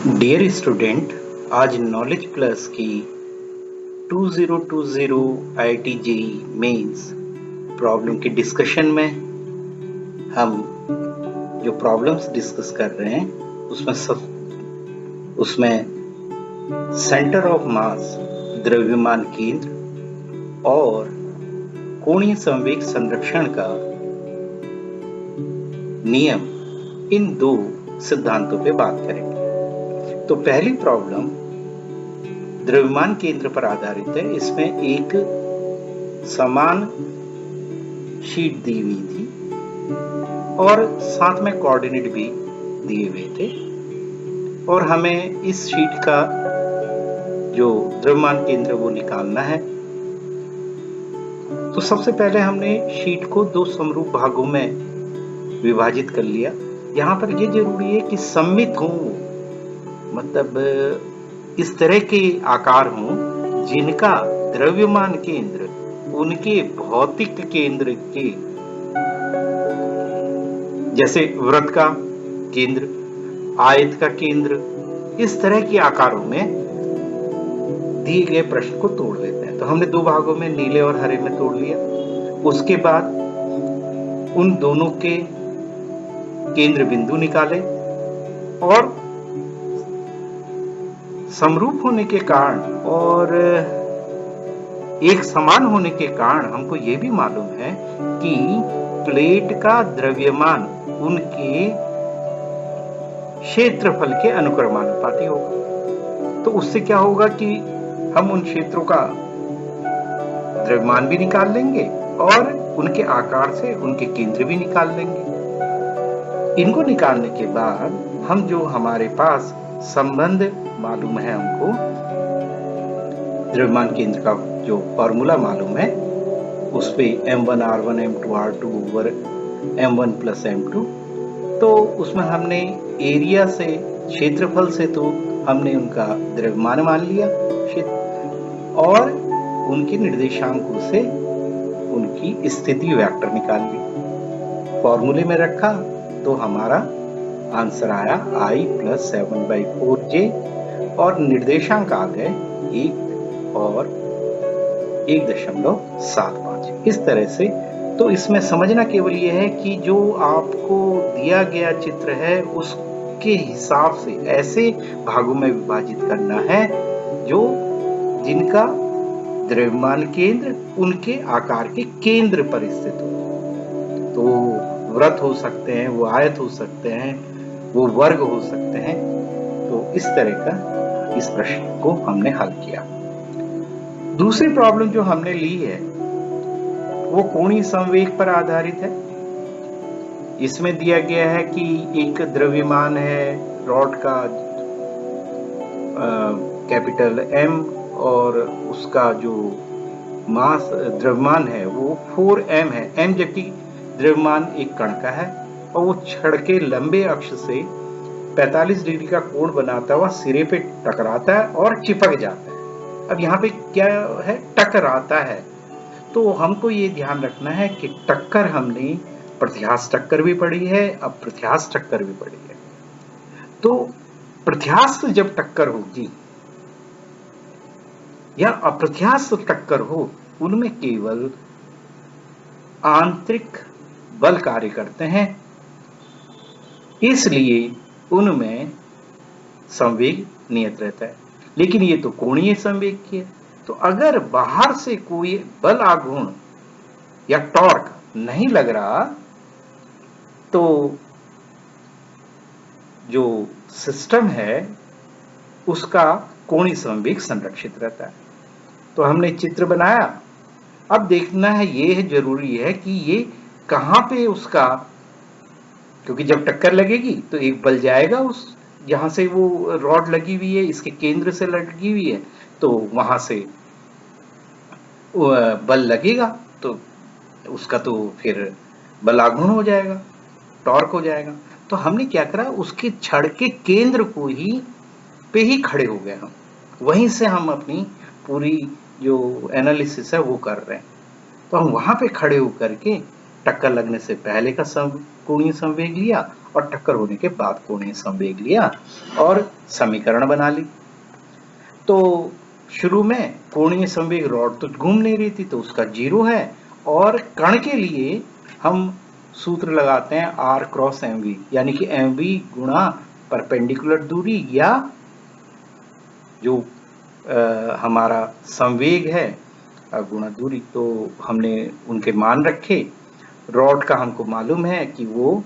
Dear student, आज knowledge plus की 2020 IIT JEE mains problem के डिस्कशन में हम जो प्रॉब्लम्स डिस्कस कर रहे हैं उसमें सेंटर ऑफ मास, द्रव्यमान केंद्र और कोणीय संवेग संरक्षण का नियम, इन दो सिद्धांतों पे बात करेंगे। तो पहली प्रॉब्लम द्रव्यमान केंद्र पर आधारित है। इसमें एक समान शीट दी हुई थी और साथ में कोऑर्डिनेट भी दिए हुए थे और हमें इस शीट का जो द्रव्यमान केंद्र वो निकालना है। तो सबसे पहले हमने शीट को दो समरूप भागों में विभाजित कर लिया। यहाँ पर ये जरूरी है कि सममित हो, मतलब इस तरह के आकार हों जिनका द्रव्यमान केंद्र उनके भौतिक केंद्र के, जैसे वृत्त का केंद्र, आयत का केंद्र, इस तरह के आकारों में दिए गए प्रश्न को तोड़ देते हैं। तो हमने दो भागों में, नीले और हरे में तोड़ लिया। उसके बाद उन दोनों के केंद्र बिंदु निकाले और समरूप होने के कारण और एक समान होने के कारण हमको ये भी मालूम है कि प्लेट का द्रव्यमान उनके क्षेत्रफल के अनुक्रमानुपाती होगा। तो उससे क्या होगा कि हम उन क्षेत्रों का द्रव्यमान भी निकाल लेंगे और उनके आकार से उनके केंद्र भी निकाल लेंगे। इनको निकालने के बाद हम जो हमारे पास संबंध मालूम है, हमको द्रव्यमान केंद्र का जो फॉर्मूला मालूम है, उस पे m1 r1 m2 r2 over m1 plus m2। तो उसमें हमने एरिया से, क्षेत्रफल से तो हमने उनका द्रव्यमान मान लिया और उनके निर्देशांकों से उनकी स्थिति वेक्टर निकाल ली, फॉर्मूले में रखा। तो हमारा आंसर आया I + 7/4j और निर्देशांक आ गए 1 और 1.75। इस तरह से तो इसमें समझना केवल यह है कि जो आपको दिया गया चित्र है उसके हिसाब से ऐसे भागों में विभाजित करना है जो जिनका द्रव्यमान केंद्र उनके आकार के केंद्र पर स्थित हो। तो वृत्त हो सकते हैं, वो आयत हो सकते हैं, वो वर्ग हो सकते हैं। तो इस तरह का इस प्रश्न को हमने हल किया। दूसरी प्रॉब्लम जो हमने ली है वो कोणीय संवेग पर आधारित है। इसमें दिया गया है कि एक द्रव्यमान है रॉड का कैपिटल M और उसका जो मास द्रव्यमान है वो 4m है। m जबकि द्रव्यमान एक कण का है और वो छड़ के लंबे अक्ष से 45 डिग्री का कोण बनाता हुआ सिरे पे टकराता है और चिपक जाता है। अब यहाँ पे क्या है, टकराता है। तो हमको ये ध्यान रखना है कि टक्कर हमने प्रत्यास्थ टक्कर भी पढ़ी है, अब प्रत्यास्थ टक्कर भी पढ़ी है। तो प्रत्यास्थ जब टक्कर होगी या अप्रत्यास्थ टक्कर हो, उनमें केवल आंतरिक बल कार्य करते हैं, इसलिए उनमें संवेग नियत रहता है। लेकिन ये तो कोणीय संवेग की है। तो अगर बाहर से कोई बल आघूर्ण या टॉर्क नहीं लग रहा तो जो सिस्टम है उसका कोणीय संवेग संरक्षित रहता है। तो हमने चित्र बनाया। अब देखना है, ये है जरूरी है कि ये कहां पे उसका, क्योंकि जब टक्कर लगेगी तो एक बल जाएगा उस जहां से वो रॉड लगी हुई है, इसके केंद्र से लगी हुई है, तो वहां से बल लगेगा तो उसका तो फिर बल आघूर्ण हो जाएगा, टॉर्क हो जाएगा। तो हमने क्या करा, उसके छड़ के केंद्र को ही खड़े हो गए। हम वहीं से हम अपनी पूरी जो एनालिसिस है वो कर रहे हैं। तो हम वहां पे खड़े होकर के टक्कर लगने से पहले का कोणीय संवेग लिया और टक्कर होने के बाद कोणीय संवेग लिया और समीकरण बना ली। तो शुरू में कोणीय संवेग रॉड तो घूम नहीं रही थी तो उसका 0 है, और कण के लिए हम सूत्र लगाते हैं r क्रॉस mv, यानी कि mv गुणा परपेंडिकुलर दूरी या जो हमारा संवेग है गुणा दूरी। तो हमने उनके मान रखे। रॉड का हमको मालूम है कि वो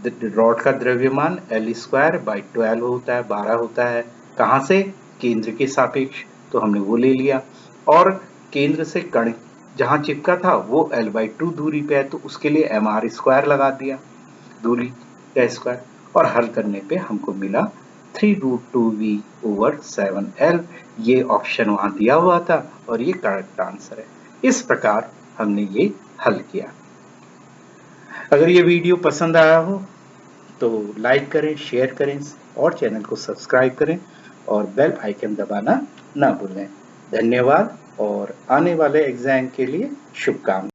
रॉड का द्रव्यमान L²/12 होता है, 12 होता है। कहाँ से? केंद्र के सापेक्ष, तो हमने वो ले लिया। और केंद्र से कण जहाँ चिपका था वो L/2 दूरी पे है, तो उसके लिए mr² लगा दिया, दूरी का स्क्वायर, और हल करने पे हमको मिला 3√2v/7l। ये ऑप्शन वहां दिया हुआ था और ये करेक्ट आंसर है। इस प्रकार हमने ये हल किया। अगर ये वीडियो पसंद आया हो तो लाइक करें, शेयर करें और चैनल को सब्सक्राइब करें और बेल आइकन दबाना ना भूलें। धन्यवाद और आने वाले एग्जाम के लिए शुभकामनाएं।